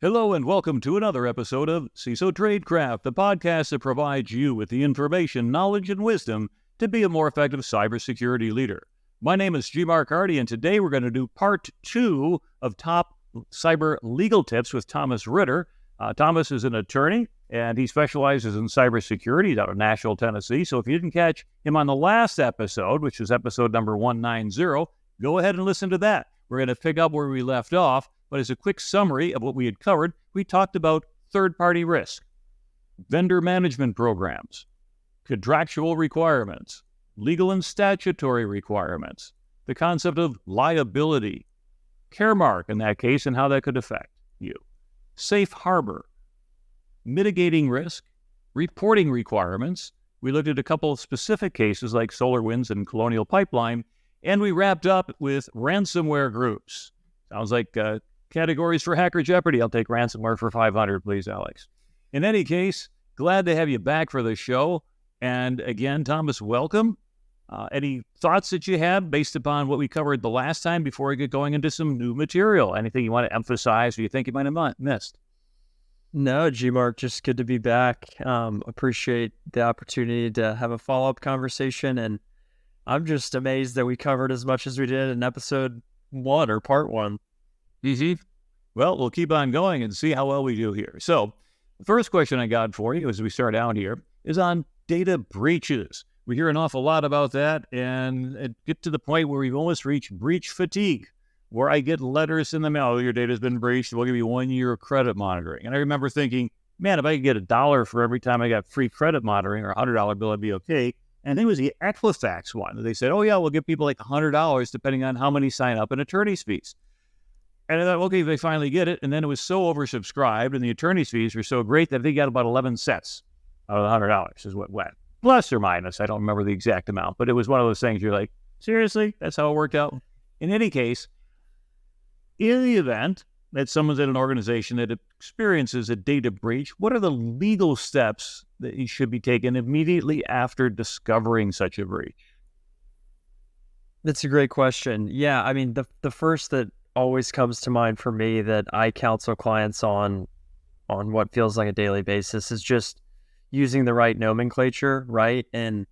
Hello and welcome to another episode of CISO Tradecraft, the podcast that provides you with the information, knowledge, and wisdom to be a more effective cybersecurity leader. My name is G. Mark Hardy, and today we're going to do part 2 of top cyber legal tips with Thomas Ritter. Thomas is an attorney, and he specializes in cybersecurity. He's out of Nashville, Tennessee. So if you didn't catch him on the last episode, which is episode number 190, go ahead and listen to that. We're going to pick up where we left off. But as a quick summary of what we had covered, we talked about third-party risk, vendor management programs, contractual requirements, legal and statutory requirements, the concept of liability, Caremark in that case and how that could affect you, safe harbor, mitigating risk, reporting requirements. We looked at a couple of specific cases like SolarWinds and Colonial Pipeline, and we wrapped up with ransomware groups. Sounds like categories for Hacker Jeopardy. I'll take ransomware for 500, please, Alex. In any case, glad to have you back for the show. And again, Thomas, welcome. Any thoughts that you have based upon what we covered the last time before we get going into some new material? Anything you want to emphasize or you think you might have missed? No, G-Mark, just good to be back. Appreciate the opportunity to have a follow-up conversation. And I'm just amazed that we covered as much as we did in episode 1 or part 1. Mm-hmm. Well, we'll keep on going and see how well we do here. So the first question I got for you as we start out here is on data breaches. We hear an awful lot about that, and it get to the point where we've almost reached breach fatigue, where I get letters in the mail, your data's been breached, we'll give you 1 year of credit monitoring. And I remember thinking, man, if I could get $1 for every time I got free credit monitoring or a $100 bill, it'd be okay. And I think it was the Equifax one. They said, oh yeah, we'll give people like $100 depending on how many sign up and attorney's fees. And I thought, okay, they finally get it. And then it was so oversubscribed and the attorney's fees were so great that they got about 11 cents out of the $100 is what went. Plus or minus, I don't remember the exact amount, but it was one of those things you're like, seriously? That's how it worked out? In any case, in the event that someone's in an organization that experiences a data breach, what are the legal steps that you should be taken immediately after discovering such a breach? That's a great question. Yeah, I mean, the first that always comes to mind for me that I counsel clients on what feels like a daily basis is just using the right nomenclature, right? And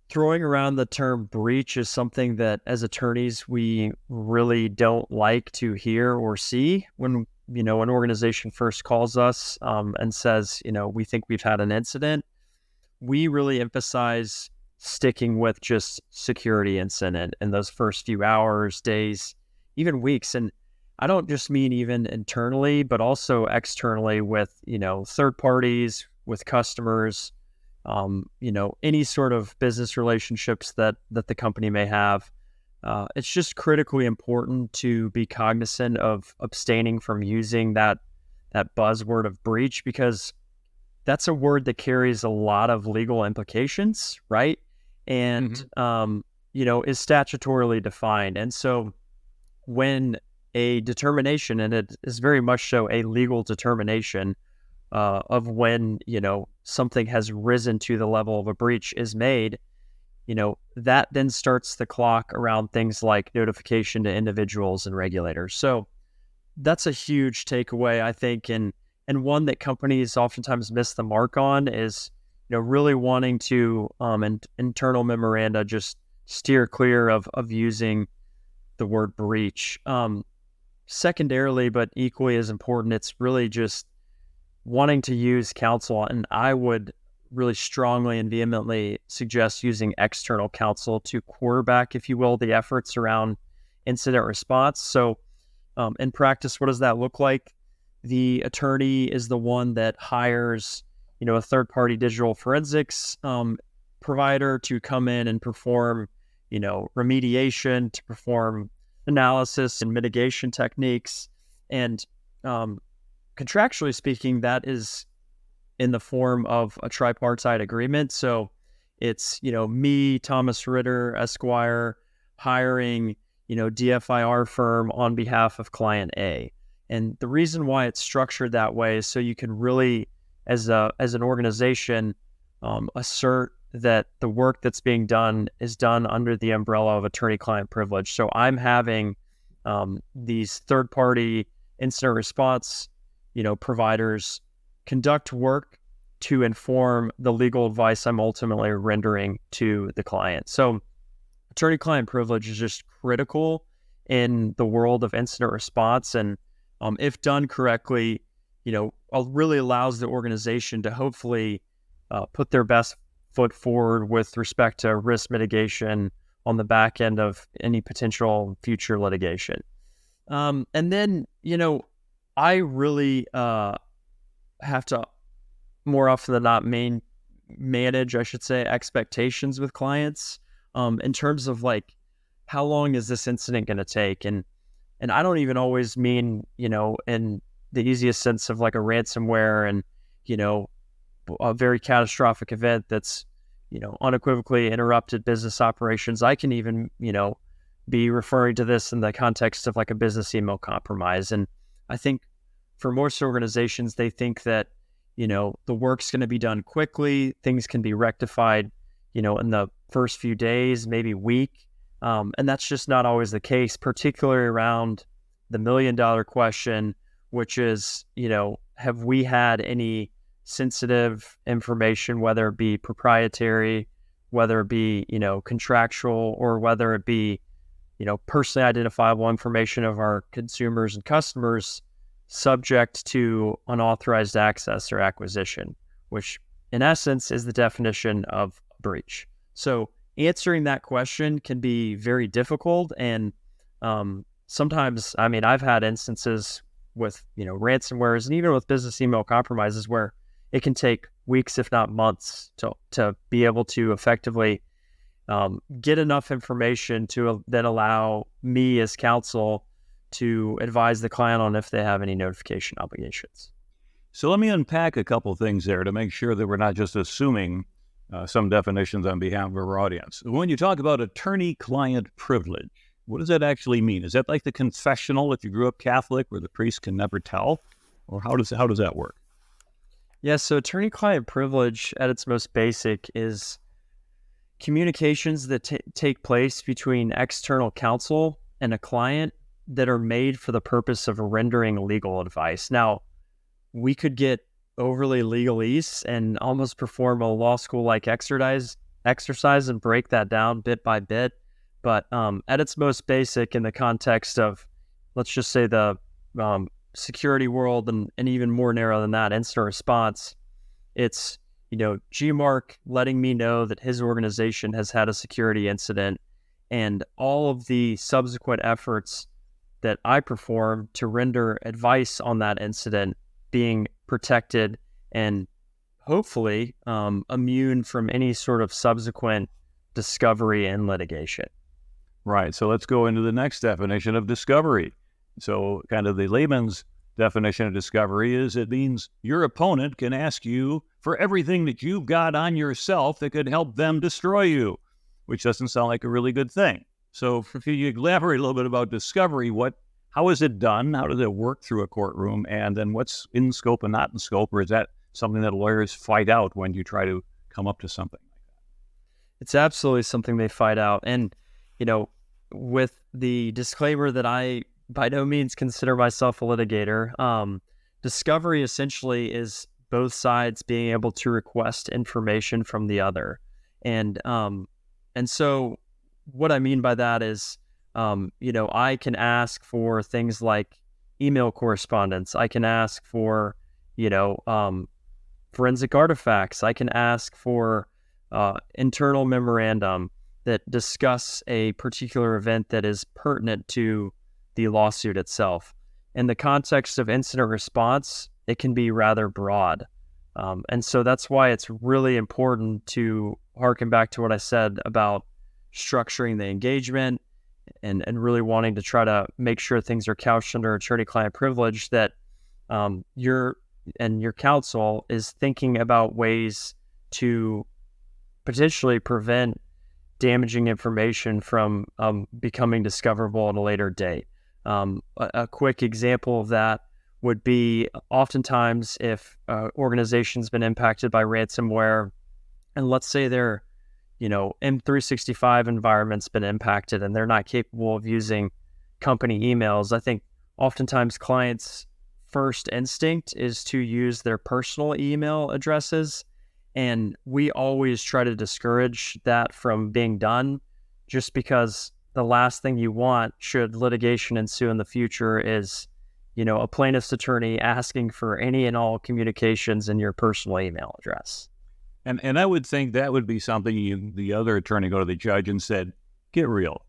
throwing around the term breach is something that as attorneys, we really don't like to hear or see when, an organization first calls us and says, we think we've had an incident. We really emphasize sticking with just security incident in those first few hours, days, even weeks. And I don't just mean even internally, but also externally with, third parties, with customers, any sort of business relationships that the company may have. It's just critically important to be cognizant of abstaining from using that buzzword of breach, because that's a word that carries a lot of legal implications, right? And, is statutorily defined. And so when a determination, and it is very much so a legal determination of when, something has risen to the level of a breach is made, that then starts the clock around things like notification to individuals and regulators. So that's a huge takeaway, I think, and one that companies oftentimes miss the mark on is, really wanting to, internal memoranda, just steer clear of using the word breach. Secondarily, but equally as important, it's really just wanting to use counsel. And I would really strongly and vehemently suggest using external counsel to quarterback, if you will, the efforts around incident response. So in practice, what does that look like? The attorney is the one that hires, a third-party digital forensics provider to come in and perform, remediation, to perform analysis and mitigation techniques. And contractually speaking, that is in the form of a tripartite agreement. So it's, me, Thomas Ritter, Esquire, hiring, DFIR firm on behalf of client A. And the reason why it's structured that way is so you can really, as an organization, assert that the work that's being done is done under the umbrella of attorney-client privilege. So I'm having these third-party incident response providers conduct work to inform the legal advice I'm ultimately rendering to the client. So attorney-client privilege is just critical in the world of incident response, and if done correctly, really allows the organization to hopefully put their best foot forward with respect to risk mitigation on the back end of any potential future litigation. And then, I really have to more often than not manage, I should say, expectations with clients in terms of like, how long is this incident going to take? And I don't even always mean, in the easiest sense of like a ransomware and, a very catastrophic event that's, unequivocally interrupted business operations. I can even, be referring to this in the context of like a business email compromise. And I think for most organizations, they think that, the work's going to be done quickly. Things can be rectified, in the first few days, maybe week. And that's just not always the case, particularly around the $1 million question, which is, have we had any sensitive information, whether it be proprietary, whether it be, contractual, or whether it be, personally identifiable information of our consumers and customers subject to unauthorized access or acquisition, which in essence is the definition of breach. So answering that question can be very difficult. And sometimes, I've had instances with, ransomwares and even with business email compromises where it can take weeks, if not months, to be able to effectively get enough information to then allow me as counsel to advise the client on if they have any notification obligations. So let me unpack a couple things there to make sure that we're not just assuming some definitions on behalf of our audience. When you talk about attorney-client privilege, what does that actually mean? Is that like the confessional if you grew up Catholic where the priest can never tell? Or how does that work? Yeah, so attorney-client privilege at its most basic is communications that take place between external counsel and a client that are made for the purpose of rendering legal advice. Now, we could get overly legalese and almost perform a law school-like exercise and break that down bit by bit. But at its most basic, in the context of, let's just say, the security world and even more narrow than that, incident response, it's, GMARC letting me know that his organization has had a security incident and all of the subsequent efforts that I perform to render advice on that incident being protected and hopefully immune from any sort of subsequent discovery and litigation. Right. So let's go into the next definition of discovery. So kind of the layman's definition of discovery is it means your opponent can ask you for everything that you've got on yourself that could help them destroy you, which doesn't sound like a really good thing. So if you elaborate a little bit about discovery, how is it done? How does it work through a courtroom? And then what's in scope and not in scope? Or is that something that lawyers fight out when you try to come up to something like that? It's absolutely something they fight out. And, with the disclaimer that I by no means consider myself a litigator, discovery essentially is both sides being able to request information from the other. And so what I mean by that is, I can ask for things like email correspondence. I can ask for, forensic artifacts. I can ask for internal memorandum that discuss a particular event that is pertinent to the lawsuit itself. In the context of incident response, it can be rather broad. And so that's why it's really important to harken back to what I said about structuring the engagement and really wanting to try to make sure things are couched under attorney-client privilege, that your counsel is thinking about ways to potentially prevent damaging information from becoming discoverable at a later date. A quick example of that would be oftentimes if organization's been impacted by ransomware, and let's say their M365 environment's been impacted and they're not capable of using company emails. I think oftentimes clients first instinct is to use their personal email addresses. And we always try to discourage that from being done, just because the last thing you want, should litigation ensue in the future, is, a plaintiff's attorney asking for any and all communications in your personal email address. And I would think that would be something the other attorney go to the judge and said, get real.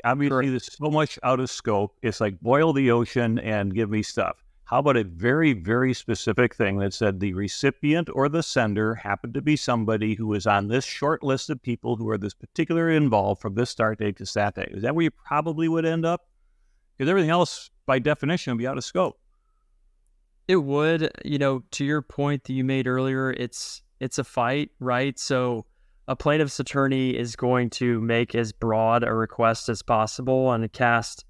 Obviously, there's so much out of scope. It's like boil the ocean and give me stuff. How about a very, very specific thing that said the recipient or the sender happened to be somebody who was on this short list of people who are this particularly involved from this start date to that date? Is that where you probably would end up? Because everything else, by definition, would be out of scope. It would. To your point that you made earlier, it's a fight, right? So a plaintiff's attorney is going to make as broad a request as possible and cast,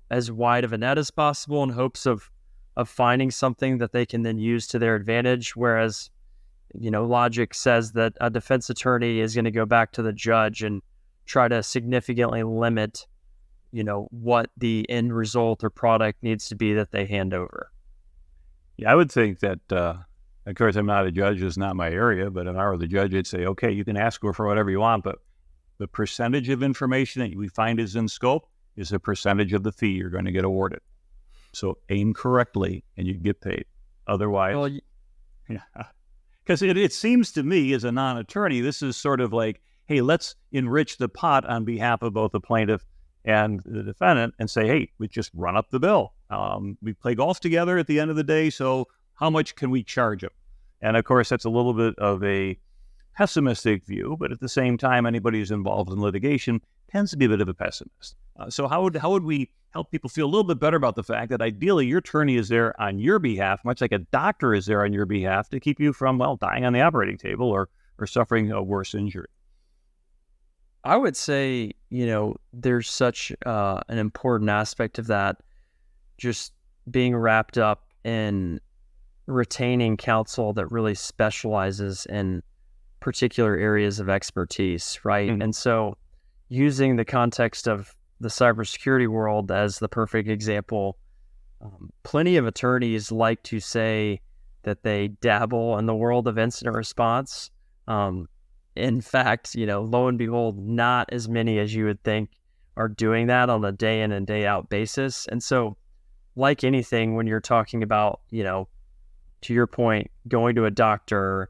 as wide of a net as possible in hopes of finding something that they can then use to their advantage. Whereas, logic says that a defense attorney is going to go back to the judge and try to significantly limit, what the end result or product needs to be that they hand over. Yeah, I would think that, of course, I'm not a judge, it's not my area, but if I were the judge, I'd say, okay, you can ask for whatever you want, but the percentage of information that we find is in scope is a percentage of the fee you're going to get awarded. So aim correctly and you get paid. Otherwise, yeah. Because it seems to me as a non-attorney, this is sort of like, hey, let's enrich the pot on behalf of both the plaintiff and the defendant and say, hey, we just run up the bill. We play golf together at the end of the day, so how much can we charge them? And of course, that's a little bit of a pessimistic view, but at the same time, anybody who's involved in litigation tends to be a bit of a pessimist. So how would we help people feel a little bit better about the fact that ideally your attorney is there on your behalf, much like a doctor is there on your behalf to keep you from, dying on the operating table or suffering a worse injury? I would say, there's such an important aspect of that, just being wrapped up in retaining counsel that really specializes in particular areas of expertise, right? Mm-hmm. And so using the context of the cybersecurity world as the perfect example, plenty of attorneys like to say that they dabble in the world of incident response. In fact, lo and behold, not as many as you would think are doing that on a day in and day out basis. And so, like anything, when you're talking about, to your point, going to a doctor,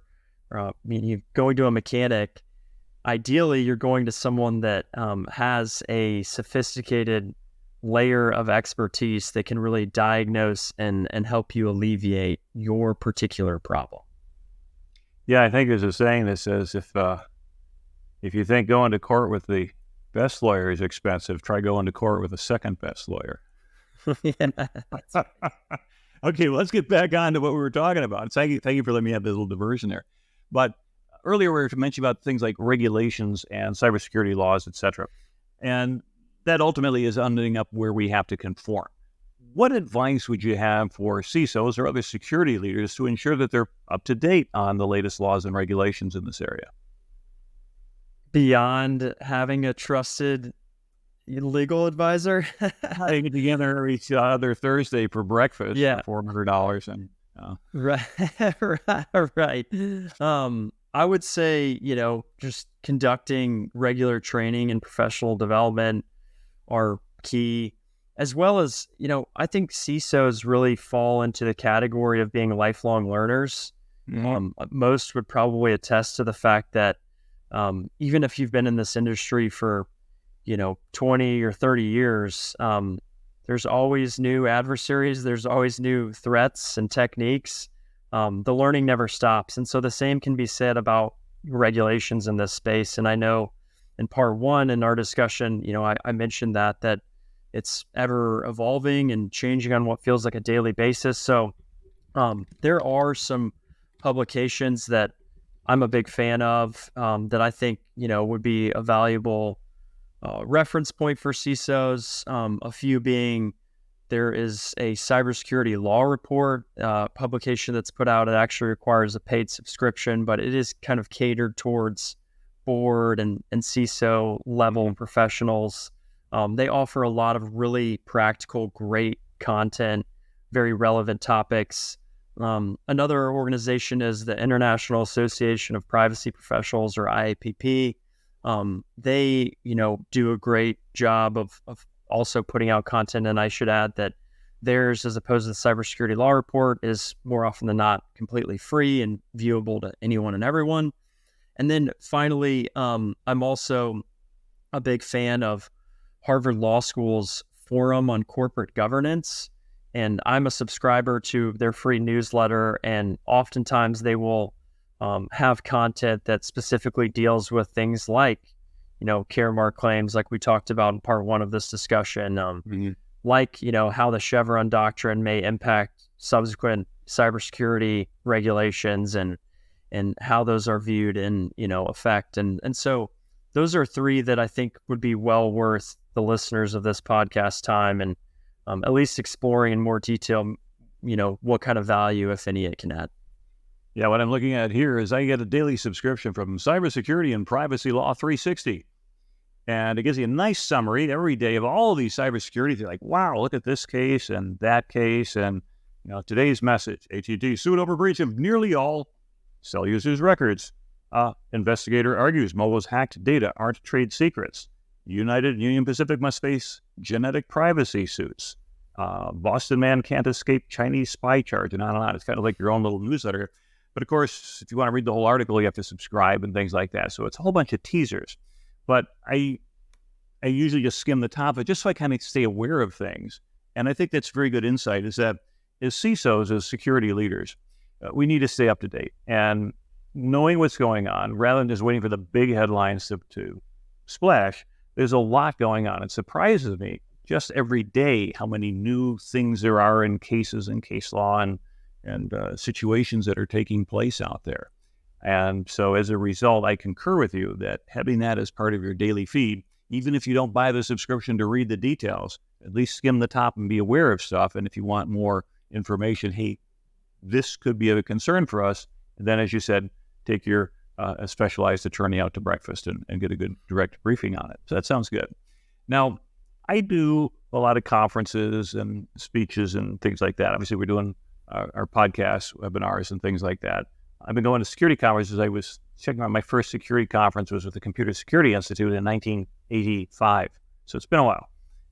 you going to a mechanic, ideally you're going to someone that has a sophisticated layer of expertise that can really diagnose and help you alleviate your particular problem. Yeah, I think there's a saying that says if you think going to court with the best lawyer is expensive, try going to court with the second best lawyer. Yeah. Okay, well, let's get back on to what we were talking about. Thank you for letting me have this little diversion there. But earlier we were mentioning about things like regulations and cybersecurity laws, et cetera. And that ultimately is ending up where we have to conform. What advice would you have for CISOs or other security leaders to ensure that they're up to date on the latest laws and regulations in this area? Beyond having a trusted legal advisor, they get together every other Thursday for breakfast for $400 and right. I would say, just conducting regular training and professional development are key, as well as, I think CISOs really fall into the category of being lifelong learners. Mm-hmm. Most would probably attest to the fact that even if you've been in this industry for 20 or 30 years, there's always new adversaries, there's always new threats and techniques. The learning never stops. And so the same can be said about regulations in this space. And I know in part one in our discussion, I mentioned that it's ever evolving and changing on what feels like a daily basis. So there are some publications that I'm a big fan of that I think, would be a valuable reference point for CISOs, a few being there is a cybersecurity law report publication that's put out. It actually requires a paid subscription, but it is kind of catered towards board and CISO level professionals. They offer a lot of really practical, great content very relevant topics. Another organization is the International Association of Privacy Professionals, or IAPP. They, do a great job of also putting out content. And I should add that theirs, as opposed to the Cybersecurity Law Report, is more often than not completely free and viewable to anyone and everyone. And then finally, I'm also a big fan of Harvard Law School's Forum on Corporate Governance. And I'm a subscriber to their free newsletter, and oftentimes they will have content that specifically deals with things like, care mark claims, like we talked about in part one of this discussion, like, how the Chevron doctrine may impact subsequent cybersecurity regulations and how those are viewed in, effect. And so those are three that I think would be well worth the listeners of this podcast time, and at least exploring in more detail, what kind of value, if any, it can add. Yeah, what I'm looking at here is I get a daily subscription from Cybersecurity and Privacy Law 360. And it gives you a nice summary every day of all of these cybersecurity. They're like, wow, look at this case and that case. And today's message, AT&T sued over breach of nearly all cell users' records. Investigator argues mobile's hacked data aren't trade secrets. United and Union Pacific must face genetic privacy suits. Boston man can't escape Chinese spy charge, and on and on. It's kind of like your own little newsletter. But of course, if you want to read the whole article, you have to subscribe and things like that. So it's a whole bunch of teasers. But I usually just skim the top of it just so I kind of stay aware of things. And I think that's very good insight, is that as CISOs, as security leaders, we need to stay up to date. And knowing what's going on, rather than just waiting for the big headlines to splash, there's a lot going on. It surprises me just every day how many new things there are in cases and case law and situations that are taking place out there. And so as a result, I concur with you that having that as part of your daily feed, even if you don't buy the subscription to read the details, at least skim the top and be aware of stuff. And if you want more information, hey, this could be of a concern for us. And then, as you said, take your a specialized attorney out to breakfast and get a good direct briefing on it. So that sounds good. Now, I do a lot of conferences and speeches and things like that. Obviously, we're doing our podcasts, webinars, and things like that. I've been going to security conferences. I was checking out my first security conference was with the Computer Security Institute in 1985. So it's been a while.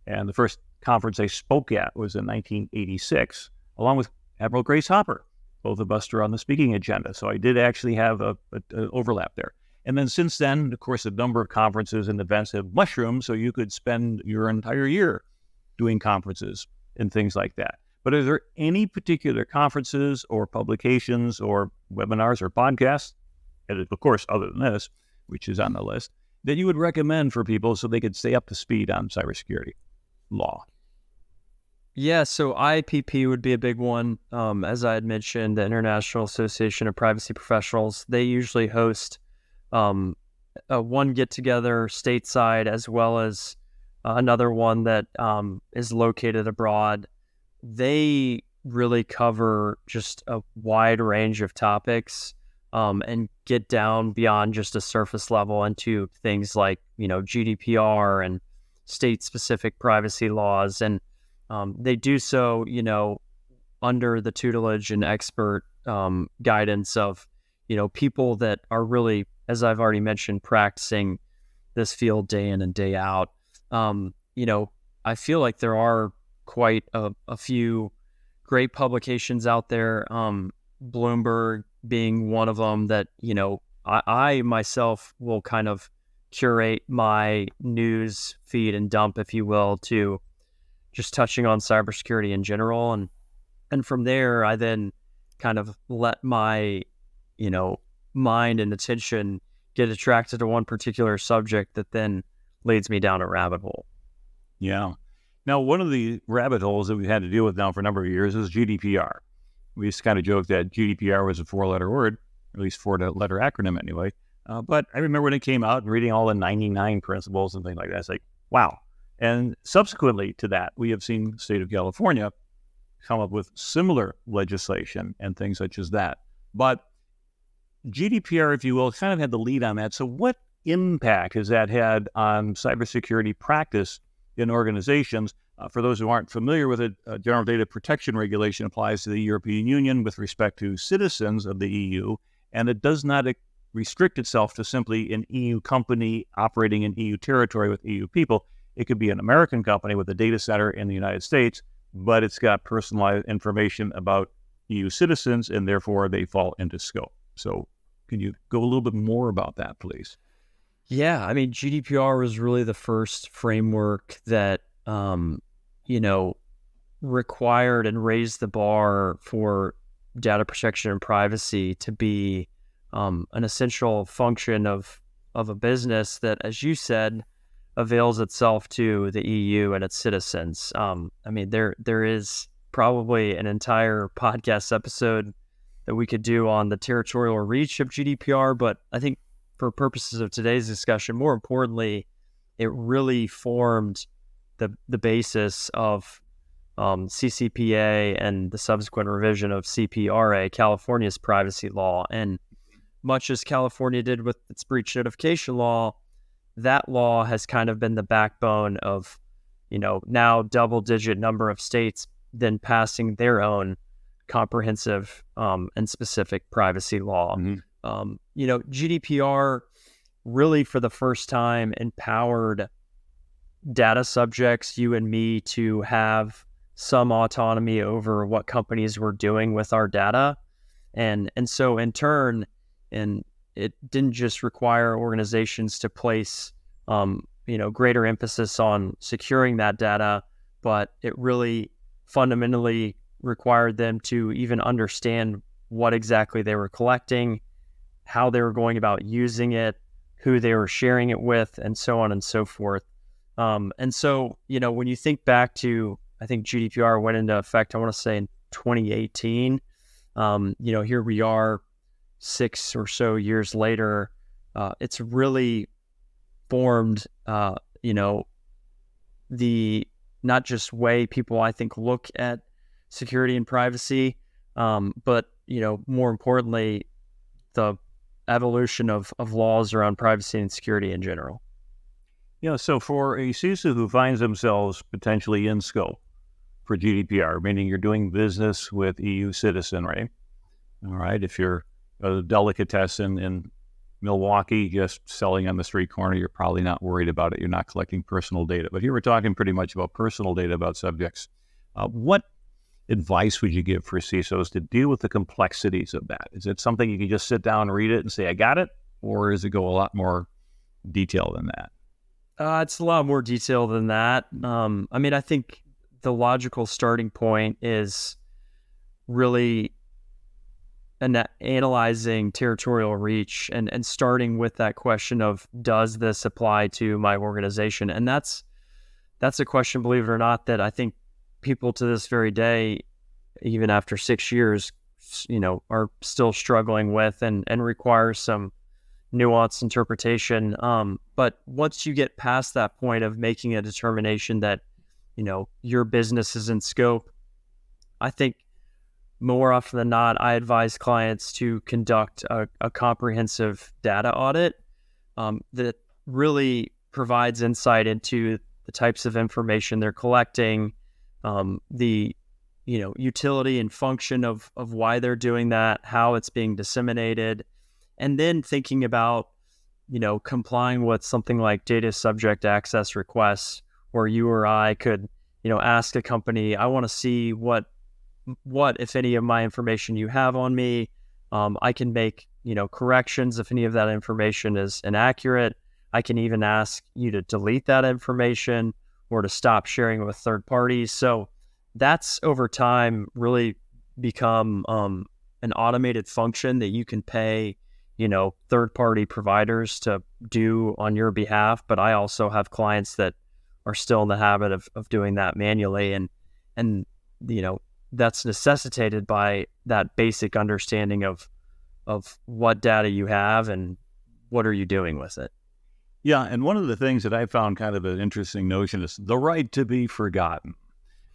And the first conference I spoke at was in 1986, along with Admiral Grace Hopper. Both of us are on the speaking agenda. So I did actually have an overlap there. And then since then, of course, a number of conferences and events have mushroomed, so you could spend your entire year doing conferences and things like that. But are there any particular conferences or publications or webinars or podcasts, and of course, other than this, which is on the list, that you would recommend for people so they could stay up to speed on cybersecurity law? Yeah, so IAPP would be a big one. As I had mentioned, the International Association of Privacy Professionals, they usually host one get-together stateside, as well as another one that is located abroad. They really cover just a wide range of topics and get down beyond just a surface level into things like, GDPR and state-specific privacy laws. And they do so, under the tutelage and expert guidance of, people that are really, as I've already mentioned, practicing this field day in and day out. I feel like there are quite a few great publications out there, Bloomberg being one of them that, I myself will kind of curate my news feed and dump, if you will, to just touching on cybersecurity in general. And from there, I then kind of let my, mind and attention get attracted to one particular subject that then leads me down a rabbit hole. Yeah. Now, one of the rabbit holes that we've had to deal with now for a number of years is GDPR. We used to kind of joke that GDPR was a four-letter word, at least four-letter acronym anyway. But I remember when it came out and reading all the 99 principles and things like that. It's like, wow. And subsequently to that, we have seen the state of California come up with similar legislation and things such as that. But GDPR, if you will, kind of had the lead on that. So what impact has that had on cybersecurity practice in organizations, For those who aren't familiar with it, General Data Protection Regulation applies to the European Union with respect to citizens of the EU, and it does not restrict itself to simply an EU company operating in EU territory with EU people. It could be an American company with a data center in the United States, but it's got personalized information about EU citizens, and therefore they fall into scope. So can you go a little bit more about that, please? Yeah, I mean, GDPR was really the first framework that, required and raised the bar for data protection and privacy to be an essential function of a business that, as you said, avails itself to the EU and its citizens. I mean, there is probably an entire podcast episode that we could do on the territorial reach of GDPR, but I think for purposes of today's discussion, more importantly, it really formed the basis of CCPA and the subsequent revision of CPRA, California's privacy law. And much as California did with its breach notification law, that law has kind of been the backbone of, now double-digit number of states then passing their own comprehensive and specific privacy law. Mm-hmm. GDPR really for the first time empowered data subjects, you and me, to have some autonomy over what companies were doing with our data. And so in turn, and it didn't just require organizations to place, greater emphasis on securing that data, but it really fundamentally required them to even understand what exactly they were collecting, how they were going about using it, who they were sharing it with, and so on and so forth. And so, when you think back to, I think GDPR went into effect, I want to say in 2018, here we are 6 or so years later. It's really formed, the not just way people, I think, look at security and privacy, but, more importantly, the evolution of laws around privacy and security in general. Yeah, so for a CISO who finds themselves potentially in scope for GDPR, meaning you're doing business with EU citizenry, all right, if you're a delicatessen in Milwaukee just selling on the street corner, you're probably not worried about it. You're not collecting personal data. But here we're talking pretty much about personal data about subjects. What advice would you give for CISOs to deal with the complexities of that? Is it something you can just sit down and read it and say, I got it? Or does it go a lot more detail than that? It's a lot more detail than that. I think the logical starting point is really analyzing territorial reach and starting with that question of, does this apply to my organization? And that's a question, believe it or not, that I think people to this very day, even after 6 years, are still struggling with and requires some nuanced interpretation. But once you get past that point of making a determination that, your business is in scope, I think more often than not, I advise clients to conduct a comprehensive data audit that really provides insight into the types of information they're collecting, the utility and function of why they're doing that, how it's being disseminated, and then thinking about complying with something like data subject access requests, where you or I could ask a company, I want to see what if any of my information you have on me. I can make corrections if any of that information is inaccurate. I can even ask you to delete that information or to stop sharing it with third parties. So that's over time really become an automated function that you can pay third-party providers to do on your behalf. But I also have clients that are still in the habit of doing that manually, and that's necessitated by that basic understanding of what data you have and what are you doing with it. Yeah, and one of the things that I found kind of an interesting notion is the right to be forgotten.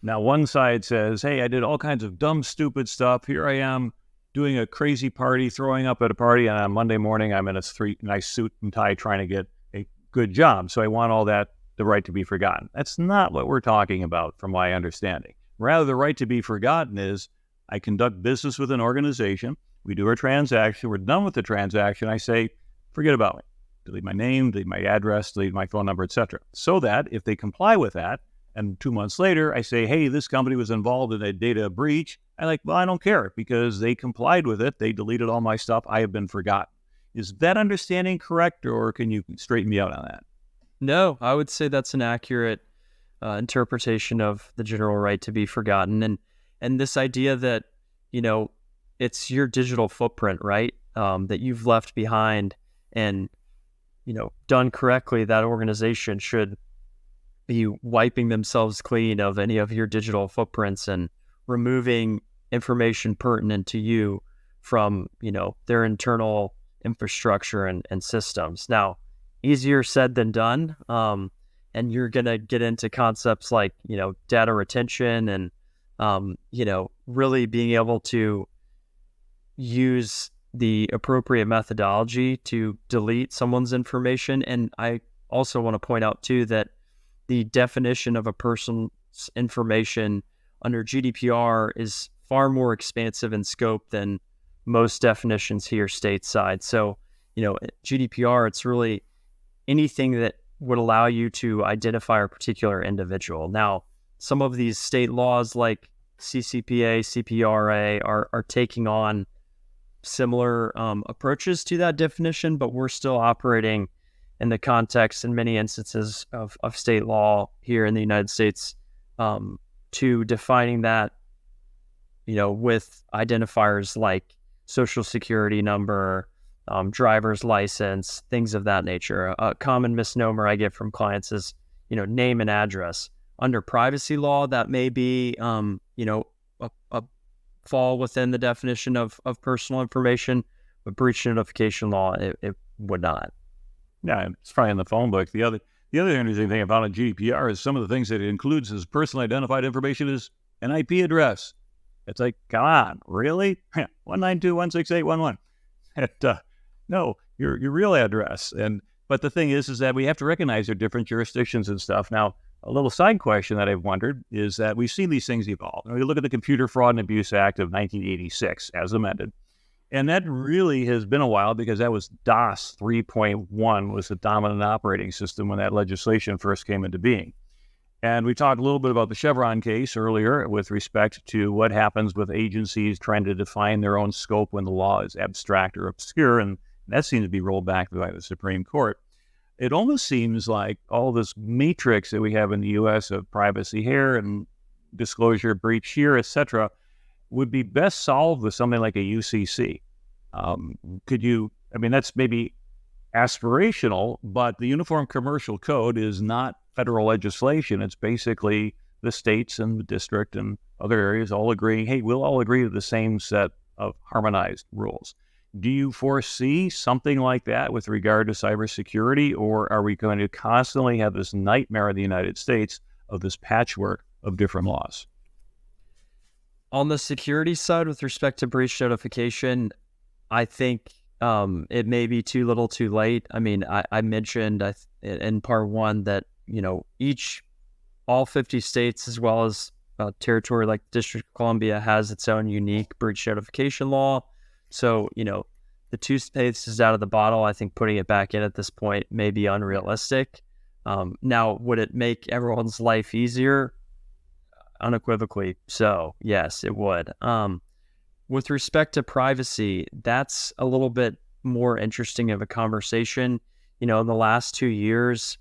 Now, one side says, hey, I did all kinds of dumb, stupid stuff. Here I am doing a crazy party, throwing up at a party, and on Monday morning, I'm in a nice suit and tie trying to get a good job. So I want all that the right to be forgotten. That's not what we're talking about, from my understanding. Rather, the right to be forgotten is I conduct business with an organization, we do our transaction, we're done with the transaction, I say, forget about me. Delete my name, delete my address, delete my phone number, etc. So that if they comply with that, and 2 months later, I say, hey, this company was involved in a data breach. Well, I don't care because they complied with it. They deleted all my stuff. I have been forgotten. Is that understanding correct, or can you straighten me out on that? No, I would say that's an accurate interpretation of the general right to be forgotten, and this idea that it's your digital footprint, right, that you've left behind, and done correctly, that organization should be wiping themselves clean of any of your digital footprints and removing information pertinent to you from their internal infrastructure and systems. Now, easier said than done. And you're going to get into concepts like, data retention and, really being able to use the appropriate methodology to delete someone's information. And I also want to point out too that the definition of a person's information under GDPR is far more expansive in scope than most definitions here stateside. So, GDPR, it's really anything that would allow you to identify a particular individual. Now, some of these state laws like CCPA, CPRA are taking on similar approaches to that definition, but we're still operating in the context, in many instances, of state law here in the United States, to defining that, with identifiers like social security number, driver's license, things of that nature. A common misnomer I get from clients is, name and address. Under privacy law, that may be, a fall within the definition of personal information, but breach notification law, it would not. Yeah, it's probably in the phone book. The other interesting thing about a GDPR is some of the things that it includes as personally identified information is an IP address. It's like, come on, really? 192.168.11. No, your real address. But the thing is that we have to recognize there are different jurisdictions and stuff. Now, a little side question that I've wondered is that we've seen these things evolve. We look at the Computer Fraud and Abuse Act of 1986 as amended. And that really has been a while because that was DOS 3.1 was the dominant operating system when that legislation first came into being. And we talked a little bit about the Chevron case earlier with respect to what happens with agencies trying to define their own scope when the law is abstract or obscure. And that seems to be rolled back by the Supreme Court. It almost seems like all this matrix that we have in the U.S. of privacy here and disclosure breach here, et cetera, would be best solved with something like a UCC. That's maybe aspirational, but the Uniform Commercial Code is not federal legislation. It's basically the states and the district and other areas all agreeing, hey, we'll all agree to the same set of harmonized rules. Do you foresee something like that with regard to cybersecurity, or are we going to constantly have this nightmare in the United States of this patchwork of different laws? On the security side, with respect to breach notification, I think it may be too little too late. I mean, I mentioned in part one that, all 50 states, as well as a territory like the District of Columbia, has its own unique breach notification law. So, the toothpaste is out of the bottle. I think putting it back in at this point may be unrealistic. Now, would it make everyone's life easier? Unequivocally so, yes, it would. With respect to privacy, that's a little bit more interesting of a conversation. In the last 2 years,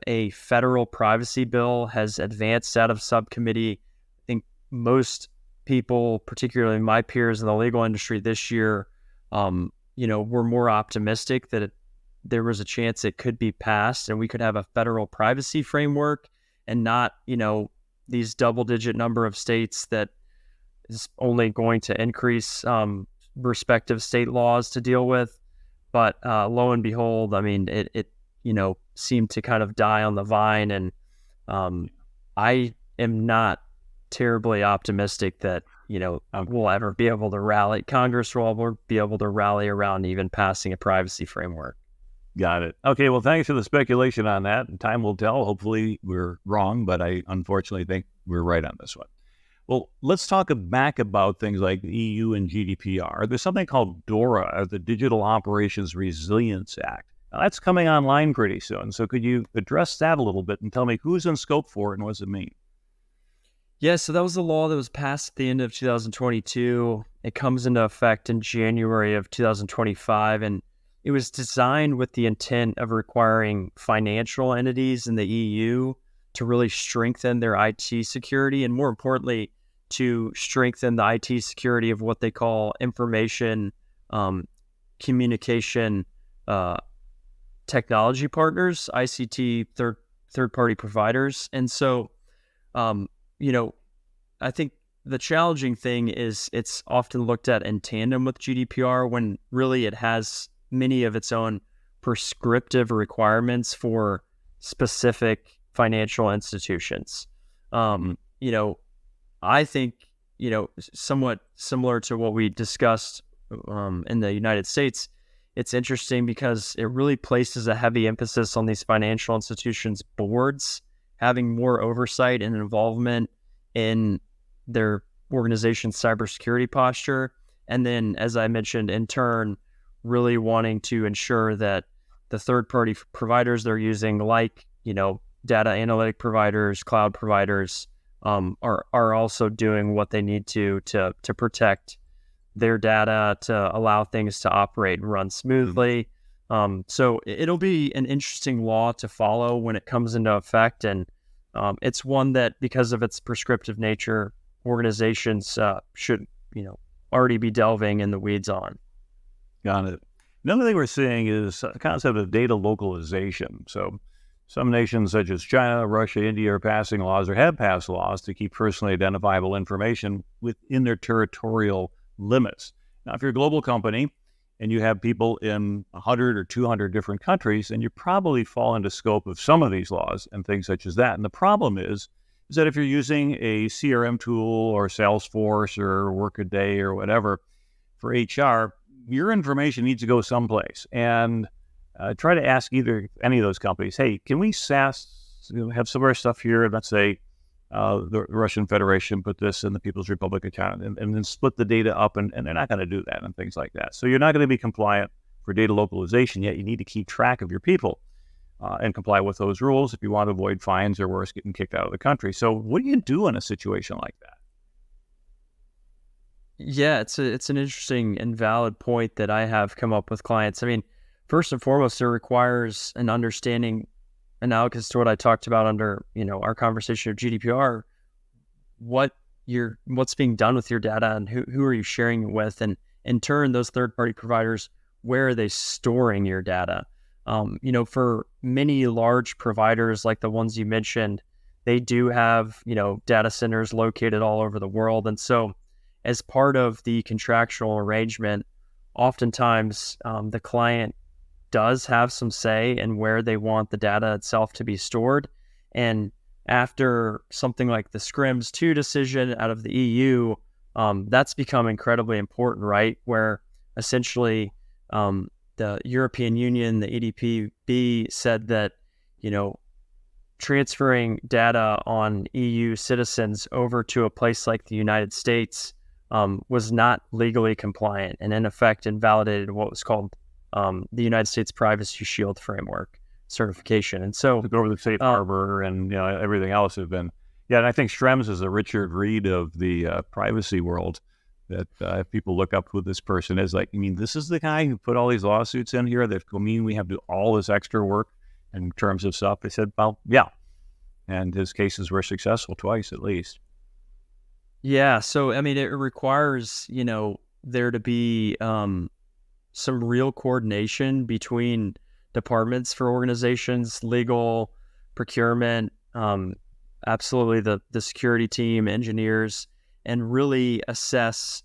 a federal privacy bill has advanced out of subcommittee. I think most people, particularly my peers in the legal industry this year, were more optimistic that there was a chance it could be passed and we could have a federal privacy framework and not, these double-digit number of states that is only going to increase respective state laws to deal with. But lo and behold, I mean, it seemed to kind of die on the vine. And I am not terribly optimistic that, we'll ever be able to rally, Congress will ever be able to rally around even passing a privacy framework. Got it. Okay, well, thanks for the speculation on that. Time will tell. Hopefully we're wrong, but I unfortunately think we're right on this one. Well, let's talk back about things like the EU and GDPR. There's something called DORA, the Digital Operations Resilience Act. Now, that's coming online pretty soon. So could you address that a little bit and tell me who's in scope for it and what does it mean? Yeah, so that was a law that was passed at the end of 2022. It comes into effect in January of 2025, and it was designed with the intent of requiring financial entities in the EU to really strengthen their IT security, and more importantly, to strengthen the IT security of what they call information communication technology partners, ICT third party providers. And so, you know, I think the challenging thing is it's often looked at in tandem with GDPR when really it has many of its own prescriptive requirements for specific financial institutions. You know, I think, somewhat similar to what we discussed in the United States, it's interesting because it really places a heavy emphasis on these financial institutions' boards having more oversight and involvement in their organization's cybersecurity posture. And then, as I mentioned, in turn, really wanting to ensure that the third-party providers they're using, like, data analytic providers, cloud providers, are also doing what they need to protect their data, to allow things to operate and run smoothly. So it'll be an interesting law to follow when it comes into effect. And it's one that, because of its prescriptive nature, organizations should, already be delving in the weeds on. Got it. Another thing we're seeing is the concept of data localization. So some nations such as China, Russia, India are passing laws or have passed laws to keep personally identifiable information within their territorial limits. Now, if you're a global company and you have people in 100 or 200 different countries, then you probably fall into scope of some of these laws and things such as that. And the problem is that if you're using a CRM tool or Salesforce or Workaday or whatever for HR, your information needs to go someplace. And try to ask any of those companies, hey, can we have some of our stuff here? Let's say the Russian Federation put this in the People's Republic of China, and then split the data up, and they're not going to do that and things like that. So you're not going to be compliant for data localization, yet you need to keep track of your people and comply with those rules if you want to avoid fines or worse, getting kicked out of the country. So what do you do in a situation like that? Yeah, it's an interesting and valid point that I have come up with clients. I mean, first and foremost, it requires an understanding, analogous to what I talked about under, our conversation of GDPR, what's being done with your data and who are you sharing it with, and in turn, those third-party providers, where are they storing your data? For many large providers like the ones you mentioned, they do have, data centers located all over the world, and so as part of the contractual arrangement, oftentimes the client does have some say in where they want the data itself to be stored. And after something like the SCRIMS 2 decision out of the EU, that's become incredibly important, right? Where essentially the European Union, the EDPB, said that, transferring data on EU citizens over to a place like the United States was not legally compliant, and in effect invalidated what was called the United States Privacy Shield Framework certification. And so go over the safe harbor and everything else have been, and I think Schrems is a Richard Reed of the privacy world. That if people look up who this person is, like, this is the guy who put all these lawsuits in here that mean we have to do all this extra work in terms of stuff. They said, well, yeah, and his cases were successful twice at least. Yeah, so it requires there to be some real coordination between departments for organizations, legal, procurement, absolutely the security team, engineers, and really assess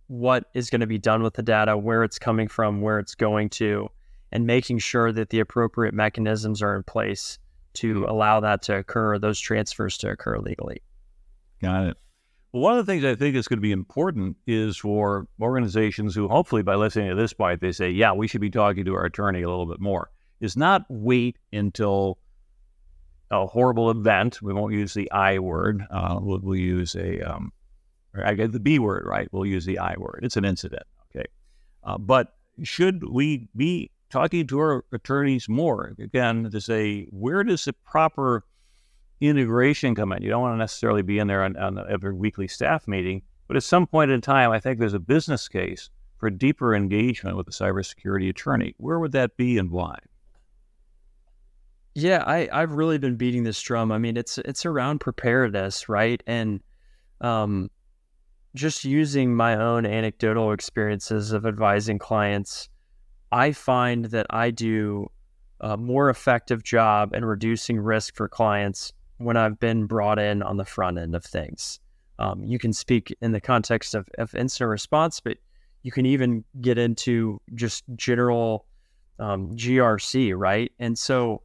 what is going to be done with the data, where it's coming from, where it's going to, and making sure that the appropriate mechanisms are in place to allow that to occur, those transfers to occur legally. Got it. One of the things I think is going to be important is for organizations who hopefully by listening to this point, they say, yeah, we should be talking to our attorney a little bit more, is not wait until a horrible event. We won't use the I word. We'll use I get the B word, right? We'll use the I word. It's an incident, okay? But should we be talking to our attorneys more, again, to say, where does the proper integration come in? You don't want to necessarily be in there on every weekly staff meeting, but at some point in time, I think there's a business case for deeper engagement with a cybersecurity attorney. Where would that be and why? Yeah, I've really been beating this drum. I mean, it's around preparedness, right? And just using my own anecdotal experiences of advising clients, I find that I do a more effective job in reducing risk for clients when I've been brought in on the front end of things. You can speak in the context of incident response, but you can even get into just general GRC, right? And so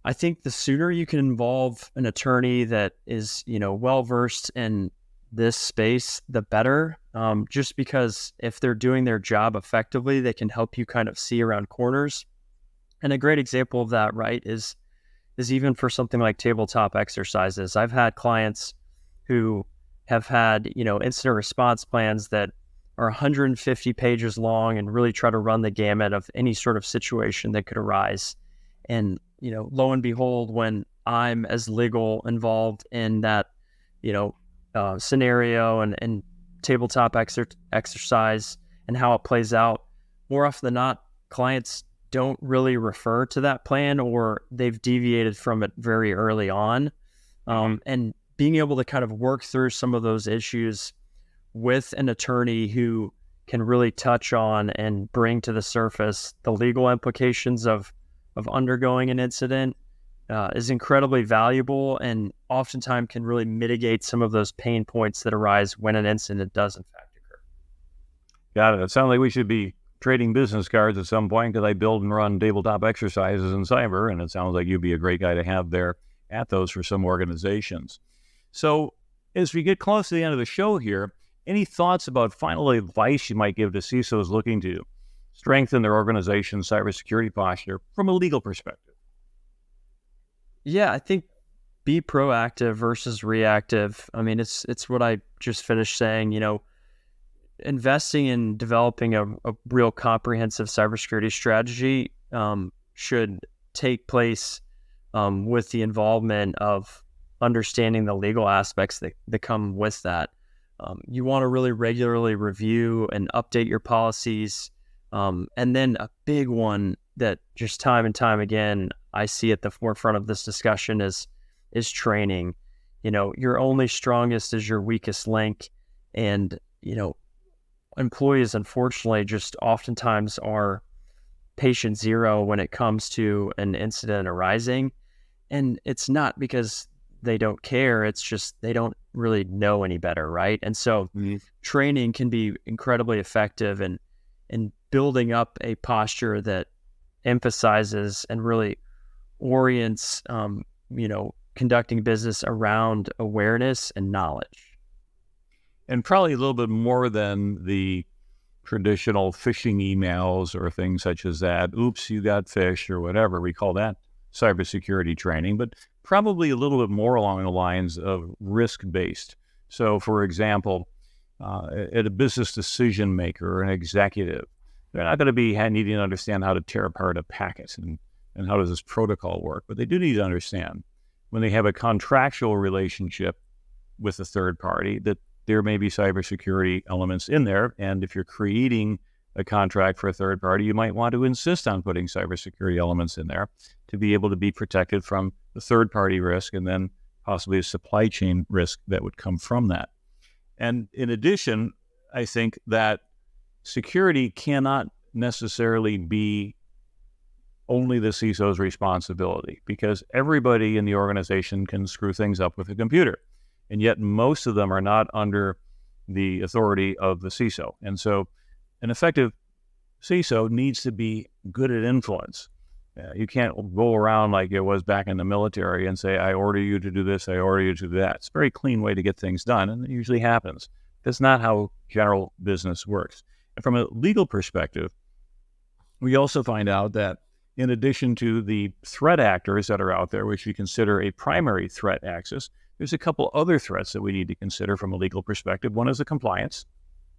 I think the sooner you can involve an attorney that is, well-versed in this space, the better. Just because if they're doing their job effectively, they can help you kind of see around corners. And a great example of that, right, is even for something like tabletop exercises. I've had clients who have had, incident response plans that are 150 pages long and really try to run the gamut of any sort of situation that could arise. And, lo and behold, when I'm as legal involved in that, scenario and tabletop exercise and how it plays out, more often than not, clients don't really refer to that plan, or they've deviated from it very early on. And being able to kind of work through some of those issues with an attorney who can really touch on and bring to the surface the legal implications of undergoing an incident is incredibly valuable, and oftentimes can really mitigate some of those pain points that arise when an incident does in fact occur. Got it. It sounds like we should be trading business cards at some point, because I build and run tabletop exercises in cyber, and it sounds like you'd be a great guy to have there at those for some organizations. So as we get close to the end of the show here, any thoughts about final advice you might give to CISOs looking to strengthen their organization's cybersecurity posture from a legal perspective? Yeah, I think be proactive versus reactive. I mean, it's what I just finished saying. Investing in developing a real comprehensive cybersecurity strategy should take place with the involvement of understanding the legal aspects that come with that. You want to really regularly review and update your policies. And then a big one that just time and time again I see at the forefront of this discussion is training. You're only strongest as your weakest link. And, employees, unfortunately, just oftentimes are patient zero when it comes to an incident arising. And it's not because they don't care. It's just they don't really know any better, right? And so training can be incredibly effective in building up a posture that emphasizes and really orients, conducting business around awareness and knowledge. And probably a little bit more than the traditional phishing emails or things such as that. Oops, you got phished or whatever. We call that cybersecurity training, but probably a little bit more along the lines of risk-based. So, for example, at a business decision maker or an executive, they're not going to be needing to understand how to tear apart a packet and how does this protocol work, but they do need to understand when they have a contractual relationship with a third party that there may be cybersecurity elements in there. And if you're creating a contract for a third party, you might want to insist on putting cybersecurity elements in there to be able to be protected from the third party risk and then possibly a supply chain risk that would come from that. And in addition, I think that security cannot necessarily be only the CISO's responsibility, because everybody in the organization can screw things up with a computer. And yet most of them are not under the authority of the CISO. And so an effective CISO needs to be good at influence. You can't go around like it was back in the military and say, I order you to do this, I order you to do that. It's a very clean way to get things done, and it usually happens. That's not how general business works. And from a legal perspective, we also find out that in addition to the threat actors that are out there, which we consider a primary threat axis, there's a couple other threats that we need to consider from a legal perspective. One is the compliance,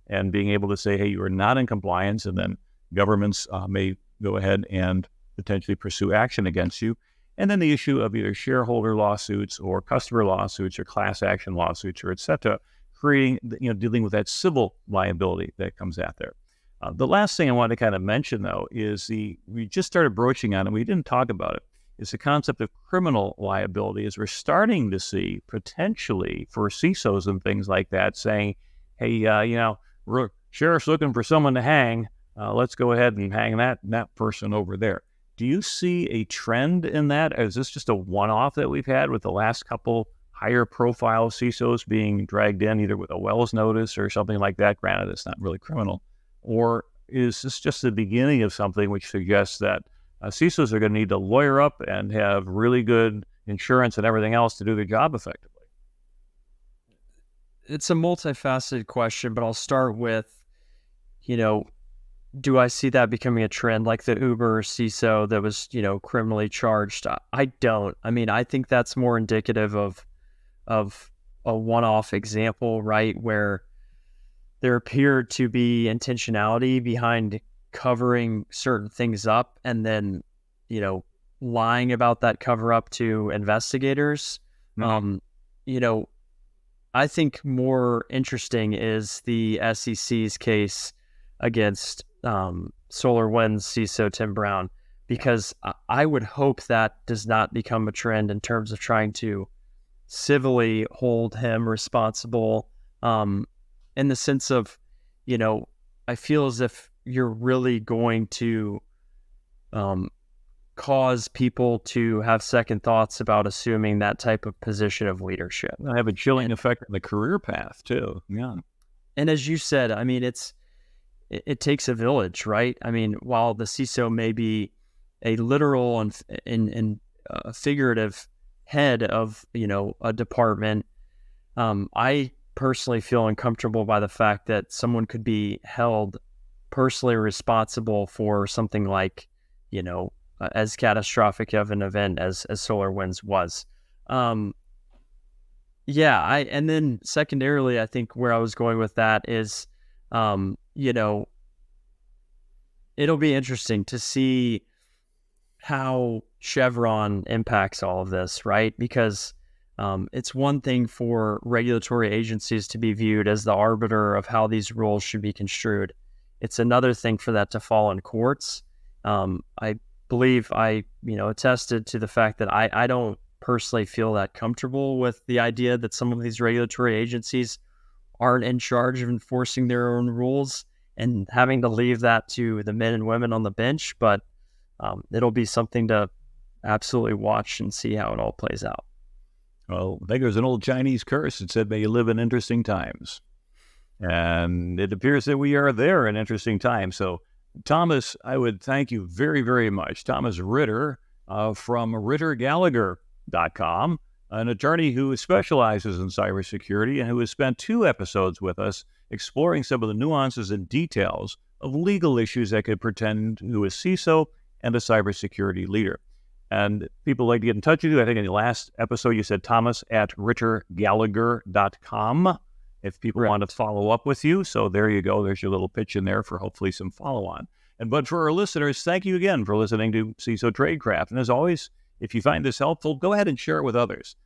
and being able to say, hey, you are not in compliance, and then governments may go ahead and potentially pursue action against you. And then the issue of either shareholder lawsuits or customer lawsuits or class action lawsuits or et cetera, creating, dealing with that civil liability that comes out there. The last thing I want to kind of mention, though, is we just started broaching on it, we didn't talk about it, is the concept of criminal liability, as we're starting to see potentially for CISOs and things like that saying, hey, sheriff's looking for someone to hang, let's go ahead and hang that person over there. Do you see a trend in that? Is this just a one-off that we've had with the last couple higher profile CISOs being dragged in either with a Wells notice or something like that? Granted, it's not really criminal. Or is this just the beginning of something which suggests that CISOs are going to need to lawyer up and have really good insurance and everything else to do their job effectively? It's a multifaceted question, but I'll start with, do I see that becoming a trend like the Uber CISO that was, criminally charged? I don't. I mean, I think that's more indicative of a one-off example, right, where there appeared to be intentionality behind covering certain things up and then, lying about that cover up to investigators. Mm-hmm. I think more interesting is the SEC's case against SolarWinds CISO Tim Brown, because I would hope that does not become a trend in terms of trying to civilly hold him responsible, in the sense of, I feel as if you're really going to cause people to have second thoughts about assuming that type of position of leadership. I have a chilling effect on the career path too. Yeah. And as you said, I mean, it takes a village, right? I mean, while the CISO may be a literal and figurative head of, a department, I personally feel uncomfortable by the fact that someone could be held personally responsible for something like, as catastrophic of an event as SolarWinds was. And then secondarily, I think where I was going with that is, it'll be interesting to see how Chevron impacts all of this, right? Because it's one thing for regulatory agencies to be viewed as the arbiter of how these rules should be construed. It's another thing for that to fall in courts. I believe I attested to the fact that I don't personally feel that comfortable with the idea that some of these regulatory agencies aren't in charge of enforcing their own rules and having to leave that to the men and women on the bench. But it'll be something to absolutely watch and see how it all plays out. Well, I think there's an old Chinese curse that said, may you live in interesting times. And it appears that we are there in interesting times. So, Thomas, I would thank you very, very much. Thomas Ritter from RitterGallagher.com, an attorney who specializes in cybersecurity and who has spent 2 episodes with us exploring some of the nuances and details of legal issues that could pertain to a CISO and a cybersecurity leader. And people like to get in touch with you. I think in the last episode you said Thomas at RitterGallagher.com if people want to follow up with you. So there you go. There's your little pitch in there for hopefully some follow-on. But for our listeners, thank you again for listening to CISO Tradecraft. And as always, if you find this helpful, go ahead and share it with others.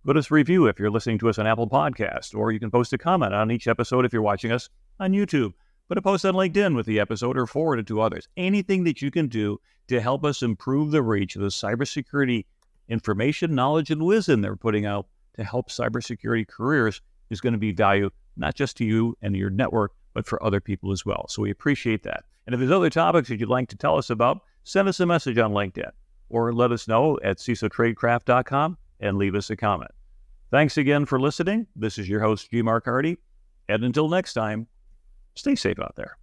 Put us a review if you're listening to us on Apple Podcast, or you can post a comment on each episode if you're watching us on YouTube. Put a post on LinkedIn with the episode or forward it to others. Anything that you can do to help us improve the reach of the cybersecurity information, knowledge, and wisdom they're putting out to help cybersecurity careers is going to be value, not just to you and your network, but for other people as well. So we appreciate that. And if there's other topics that you'd like to tell us about, send us a message on LinkedIn or let us know at CISOTradecraft.com and leave us a comment. Thanks again for listening. This is your host, G. Mark Hardy. And until next time, stay safe out there.